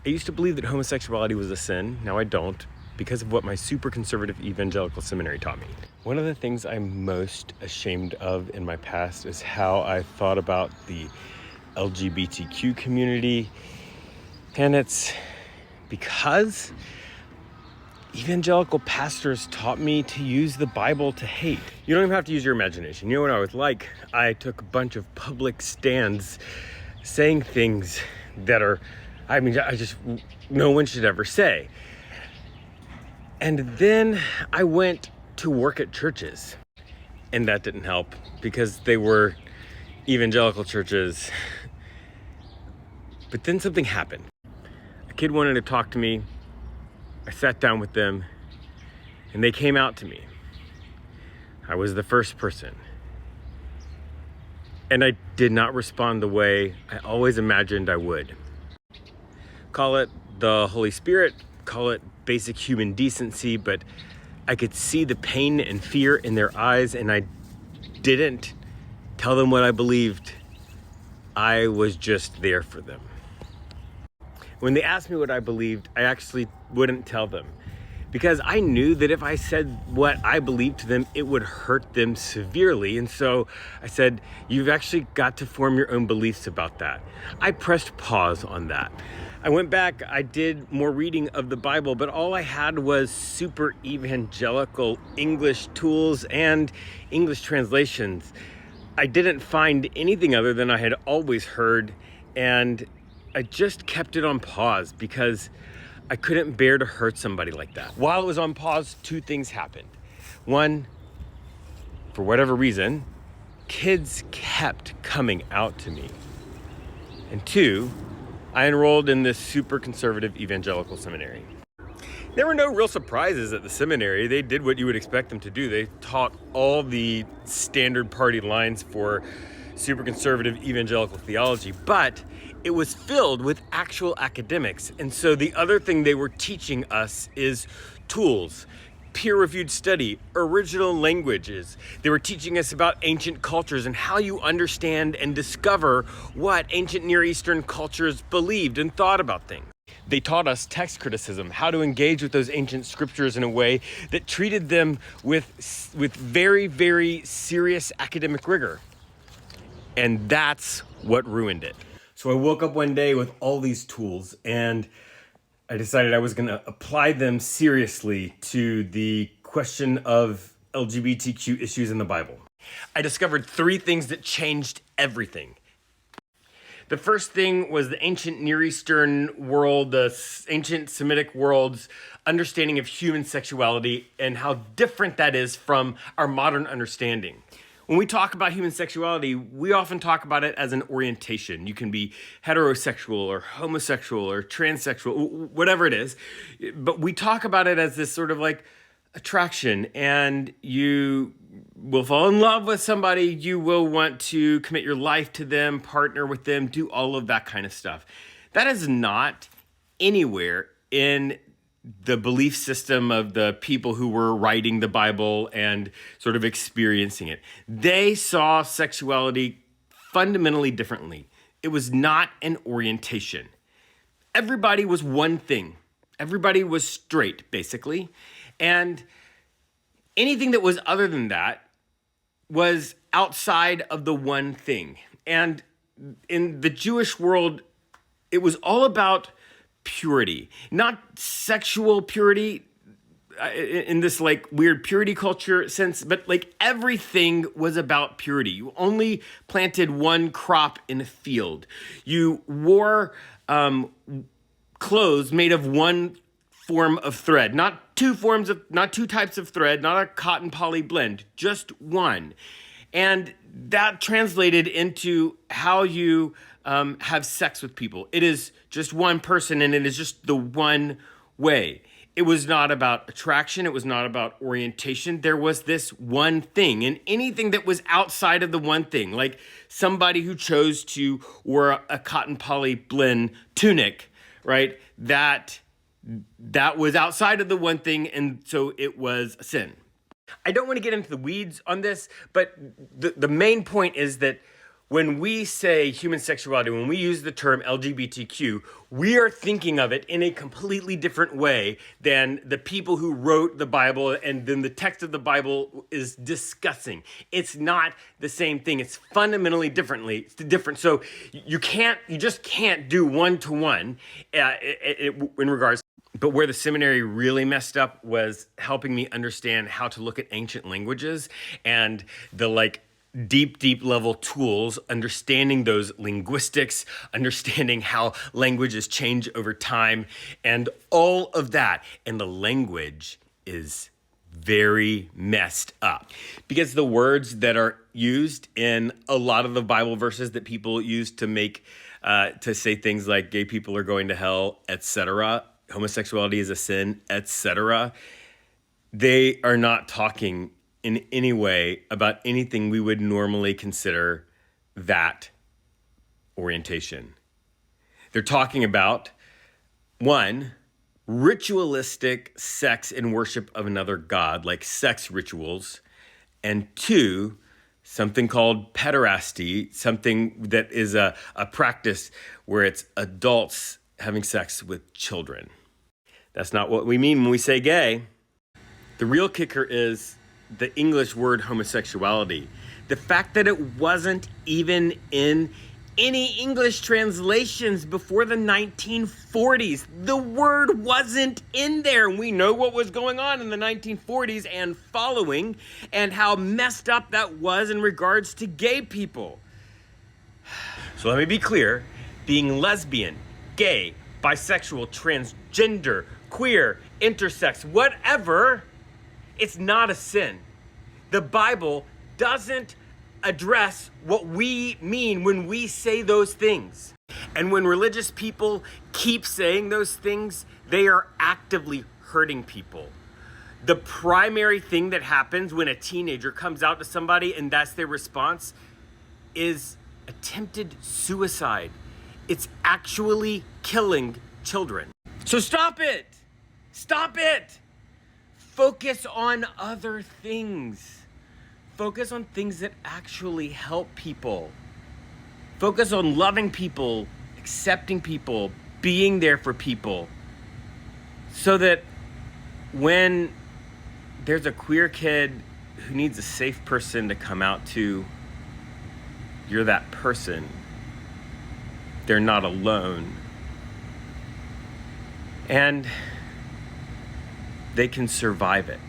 I used to believe that homosexuality was a sin. Now I don't, because of what my super conservative evangelical seminary taught me. One of the things I'm most ashamed of in my past is how I thought about the LGBTQ community. And it's because evangelical pastors taught me to use the Bible to hate. You don't even have to use your imagination. You know what I was like? I took a bunch of public stands saying things that are, no one should ever say. And then I went to work at churches, and that didn't help because they were evangelical churches. But then something happened. A kid wanted to talk to me. I sat down with them, and they came out to me. I was the first person. And I did not respond the way I always imagined I would. Call it the Holy Spirit, call it basic human decency, but I could see the pain and fear in their eyes, and I didn't tell them what I believed. I was just there for them. When they asked me what I believed, I actually wouldn't tell them, because I knew that if I said what I believed to them, it would hurt them severely. And so I said, you've actually got to form your own beliefs about that. I pressed pause on that. I went back, I did more reading of the Bible, but all I had was super evangelical English tools and English translations. I didn't find anything other than I had always heard, and I just kept it on pause because I couldn't bear to hurt somebody like that. While it was on pause, two things happened. One, for whatever reason, kids kept coming out to me. And two, I enrolled in this super conservative evangelical seminary. There were no real surprises at the seminary. They did what you would expect them to do. They taught all the standard party lines for super conservative evangelical theology, but it was filled with actual academics. And so the other thing they were teaching us is tools, peer-reviewed study, original languages. They were teaching us about ancient cultures and how you understand and discover what ancient Near Eastern cultures believed and thought about things. They taught us text criticism, how to engage with those ancient scriptures in a way that treated them with very, very serious academic rigor. And that's what ruined it. So I woke up one day with all these tools, and I decided I was going to apply them seriously to the question of LGBTQ issues in the Bible. I discovered three things that changed everything. The first thing was the ancient Near Eastern world, the ancient Semitic world's understanding of human sexuality and how different that is from our modern understanding. When we talk about human sexuality, we often talk about it as an orientation. You can be heterosexual or homosexual or transsexual, whatever it is. But we talk about it as this sort of like attraction, and you will fall in love with somebody. You will want to commit your life to them, partner with them, do all of that kind of stuff. That is not anywhere in the belief system of the people who were writing the Bible and sort of experiencing it. They saw sexuality fundamentally differently. It was not an orientation. Everybody was one thing. Everybody was straight, basically. And anything that was other than that was outside of the one thing. And in the Jewish world, it was all about purity, not sexual purity in this like weird purity culture sense, but like everything was about purity. You only planted one crop in a field. You wore clothes made of one form of thread, not two types of thread, not a cotton poly blend, just one. And that translated into how you have sex with people. It is just one person, and it is just the one way. It was not about attraction. It was not about orientation. There was this one thing, and anything that was outside of the one thing, like somebody who chose to wear a cotton poly blend tunic, right? That was outside of the one thing, and so it was a sin. I don't want to get into the weeds on this, but the main point is that when we say human sexuality, when we use the term LGBTQ, we are thinking of it in a completely different way than the people who wrote the Bible and then the text of the Bible is discussing. It's not the same thing. It's fundamentally different. So you just can't do one-to-one in regards. But where the seminary really messed up was helping me understand how to look at ancient languages and the deep level tools, understanding those linguistics, understanding how languages change over time, and all of that. And the language is very messed up because the words that are used in a lot of the Bible verses that people use to say things like gay people are going to hell, etc., homosexuality is a sin, etc., they are not talking in any way about anything we would normally consider that orientation. They're talking about, one, ritualistic sex and worship of another god, like sex rituals, and two, something called pederasty, something that is a practice where it's adults having sex with children. That's not what we mean when we say gay. The real kicker is the English word homosexuality. The fact that it wasn't even in any English translations before the 1940s. The word wasn't in there. We know what was going on in the 1940s and following and how messed up that was in regards to gay people. So let me be clear. Being lesbian, gay, bisexual, transgender, queer, intersex, whatever, it's not a sin. The Bible doesn't address what we mean when we say those things. And when religious people keep saying those things, they are actively hurting people. The primary thing that happens when a teenager comes out to somebody and that's their response is attempted suicide. It's actually killing children. So stop it. Stop it. Focus on other things. Focus on things that actually help people. Focus on loving people, accepting people, being there for people. So that when there's a queer kid who needs a safe person to come out to, you're that person. They're not alone. And they can survive it.